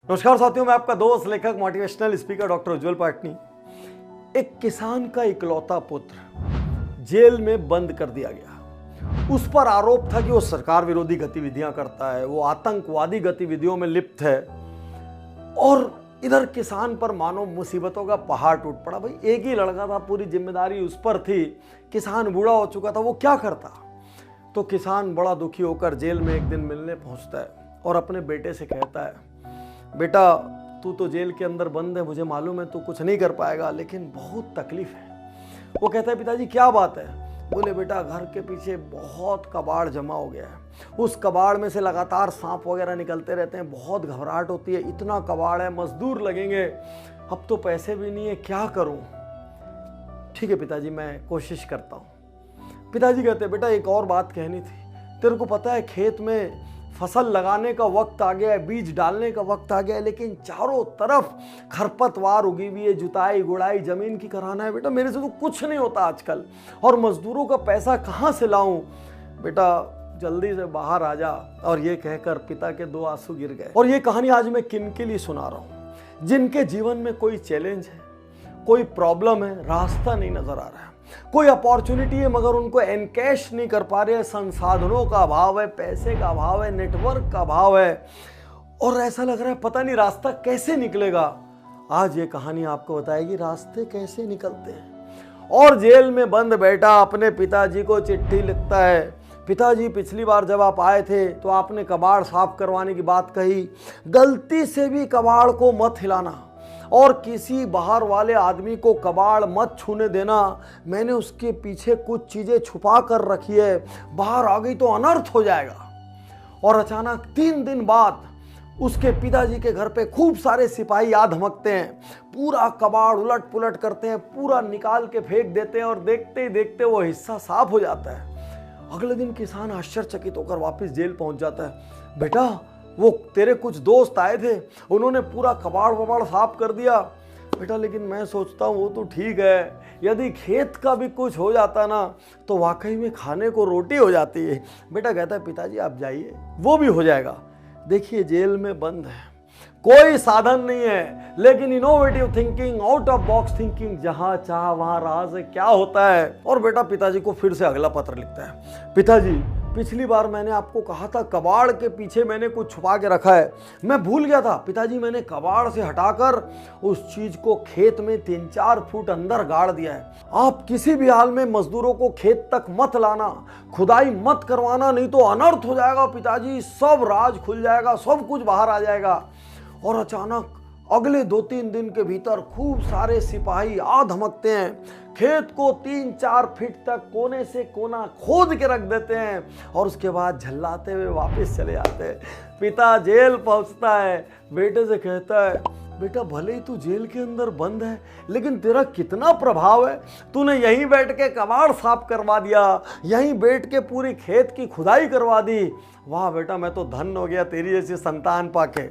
नमस्कार साथियों, मैं आपका दोस्त लेखक मोटिवेशनल स्पीकर डॉक्टर उज्जवल पाटनी। एक किसान का इकलौता पुत्र जेल में बंद कर दिया गया। उस पर आरोप था कि वो सरकार विरोधी गतिविधियां करता है, वो आतंकवादी गतिविधियों में लिप्त है। और इधर किसान पर मानो मुसीबतों का पहाड़ टूट पड़ा। भाई एक ही लड़का था, पूरी जिम्मेदारी उस पर थी। किसान बूढ़ा हो चुका था, वो क्या करता। तो किसान बड़ा दुखी होकर जेल में एक दिन मिलने पहुंचता है और अपने बेटे से कहता है, बेटा तू तो जेल के अंदर बंद है, मुझे मालूम है तू कुछ नहीं कर पाएगा, लेकिन बहुत तकलीफ है। वो कहता है, पिताजी क्या बात है। बोले, बेटा घर के पीछे बहुत कबाड़ जमा हो गया है, उस कबाड़ में से लगातार सांप वगैरह निकलते रहते हैं, बहुत घबराहट होती है, इतना कबाड़ है, मजदूर लगेंगे, अब तो पैसे भी नहीं है, क्या करूं। ठीक है पिताजी, मैं कोशिश करता हूं। पिताजी कहते, बेटा एक और बात कहनी थी। तेरे को पता है खेत में फसल लगाने का वक्त आ गया है, बीज डालने का वक्त आ गया है, लेकिन चारों तरफ खरपतवार उगी हुई है, जुताई गुड़ाई जमीन की कराना है। बेटा मेरे से तो कुछ नहीं होता आजकल, और मजदूरों का पैसा कहाँ से लाऊं। बेटा जल्दी से बाहर आ जा। और ये कहकर पिता के दो आंसू गिर गए। और ये कहानी आज मैं किन के लिए सुना रहा हूं, जिनके जीवन में कोई चैलेंज है, कोई प्रॉब्लम है, रास्ता नहीं नजर आ रहा है, कोई अपॉर्चुनिटी है मगर उनको एनकैश नहीं कर पा रहे हैं, संसाधनों का अभाव है, पैसे का अभाव है, नेटवर्क का अभाव है, और ऐसा लग रहा है पता नहीं रास्ता कैसे निकलेगा। आज ये कहानी आपको बताएगी रास्ते कैसे निकलते हैं। और जेल में बंद बेटा अपने पिताजी को चिट्ठी लिखता है, पिताजी पिछली बार जब आप आए थे तो आपने कबाड़ साफ करवाने की बात कही, गलती से भी कबाड़ को मत हिलाना और किसी बाहर वाले आदमी को कबाड़ मत छूने देना। मैंने उसके पीछे कुछ चीजें छुपा कर रखी है, बाहर आ गई तो अनर्थ हो जाएगा। और अचानक 3 दिन बाद उसके पिताजी के घर पे खूब सारे सिपाही आ धमकते हैं, पूरा कबाड़ उलट पुलट करते हैं, पूरा निकाल के फेंक देते हैं, और देखते ही देखते वो हिस्सा साफ हो जाता है। अगले दिन किसान आश्चर्यचकित होकर वापस जेल पहुंच जाता है। बेटा वो तेरे कुछ दोस्त आए थे, उन्होंने पूरा कबाड़ वबाड़ साफ कर दिया। बेटा लेकिन मैं सोचता हूँ वो तो ठीक है, यदि खेत का भी कुछ हो जाता ना तो वाकई में खाने को रोटी हो जाती है। बेटा कहता है, पिताजी आप जाइए, वो भी हो जाएगा। देखिए जेल में बंद है, कोई साधन नहीं है, लेकिन innovative thinking, out of box thinking, जहां चाह वहां राह से क्या होता है। और बेटा पिताजी को फिर से अगला पत्र लिखता है, पिताजी पिछली बार मैंने आपको कहा था कबाड़ के पीछे मैंने कुछ छुपा के रखा है, मैं भूल गया था। पिताजी मैंने कबाड़ से हटाकर उस चीज को खेत में 3-4 फुट अंदर गाड़ दिया है। आप किसी भी हाल में मजदूरों को खेत तक मत लाना, खुदाई मत करवाना, नहीं तो अनर्थ हो जाएगा पिताजी, सब राज खुल जाएगा, सब कुछ बाहर आ जाएगा। और अचानक अगले 2-3 दिन के भीतर खूब सारे सिपाही आ धमकते हैं, खेत को 3-4 फीट तक कोने से कोना खोद के रख देते हैं, और उसके बाद झल्लाते हुए वापस चले जाते हैं। पिता जेल पहुंचता है, बेटे से कहता है, बेटा भले ही तू जेल के अंदर बंद है, लेकिन तेरा कितना प्रभाव है, तूने यहीं बैठ के कबाड़ साफ करवा दिया, यहीं बैठ के पूरी खेत की खुदाई करवा दी। वाह बेटा मैं तो धन्य हो गया तेरी जैसी संतान पाके।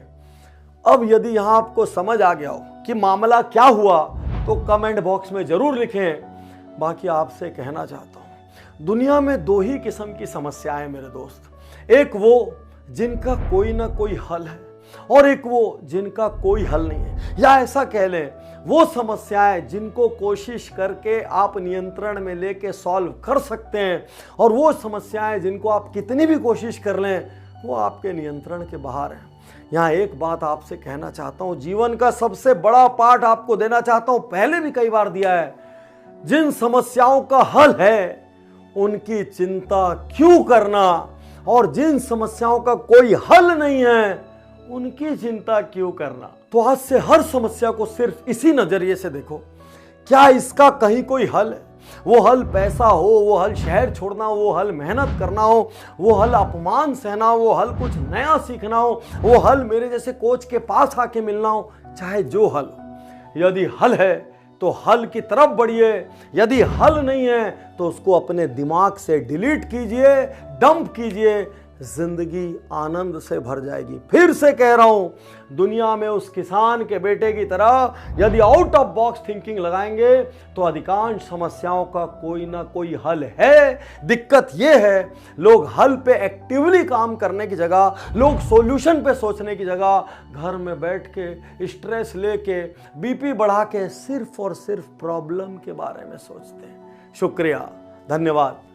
अब यदि यहाँ आपको समझ आ गया हो कि मामला क्या हुआ तो कमेंट बॉक्स में जरूर लिखें। बाकी आपसे कहना चाहता हूँ, दुनिया में 2 ही किस्म की समस्याएं मेरे दोस्त, एक वो जिनका कोई ना कोई हल है, और एक वो जिनका कोई हल नहीं है। या ऐसा कह लें, वो समस्याएं जिनको कोशिश करके आप नियंत्रण में लेके सॉल्व कर सकते हैं, और वो समस्याएं जिनको आप कितनी भी कोशिश कर लें वो आपके नियंत्रण के बाहर है। यहाँ एक बात आपसे कहना चाहता हूं, जीवन का सबसे बड़ा पाठ आपको देना चाहता हूं, पहले भी कई बार दिया है, जिन समस्याओं का हल है उनकी चिंता क्यों करना, और जिन समस्याओं का कोई हल नहीं है उनकी चिंता क्यों करना। तो आज से हर समस्या को सिर्फ इसी नजरिए से देखो, क्या इसका कहीं कोई हल है। वो हल पैसा हो, वो हल शहर छोड़ना हो, वो हल मेहनत करना हो, वो हल अपमान सहना हो, वो हल कुछ नया सीखना हो, वो हल मेरे जैसे कोच के पास आके मिलना हो, चाहे जो हल हो। यदि हल है तो हल की तरफ बढ़िए, यदि हल नहीं है तो उसको अपने दिमाग से डिलीट कीजिए, डंप कीजिए। जिंदगी आनंद से भर जाएगी। फिर से कह रहा हूं, दुनिया में उस किसान के बेटे की तरह यदि आउट ऑफ बॉक्स थिंकिंग लगाएंगे तो अधिकांश समस्याओं का कोई ना कोई हल है। दिक्कत यह है, लोग हल पे एक्टिवली काम करने की जगह, लोग सॉल्यूशन पे सोचने की जगह घर में बैठ के स्ट्रेस लेके बीपी बढ़ा के सिर्फ और सिर्फ प्रॉब्लम के बारे में सोचते हैं। शुक्रिया, धन्यवाद।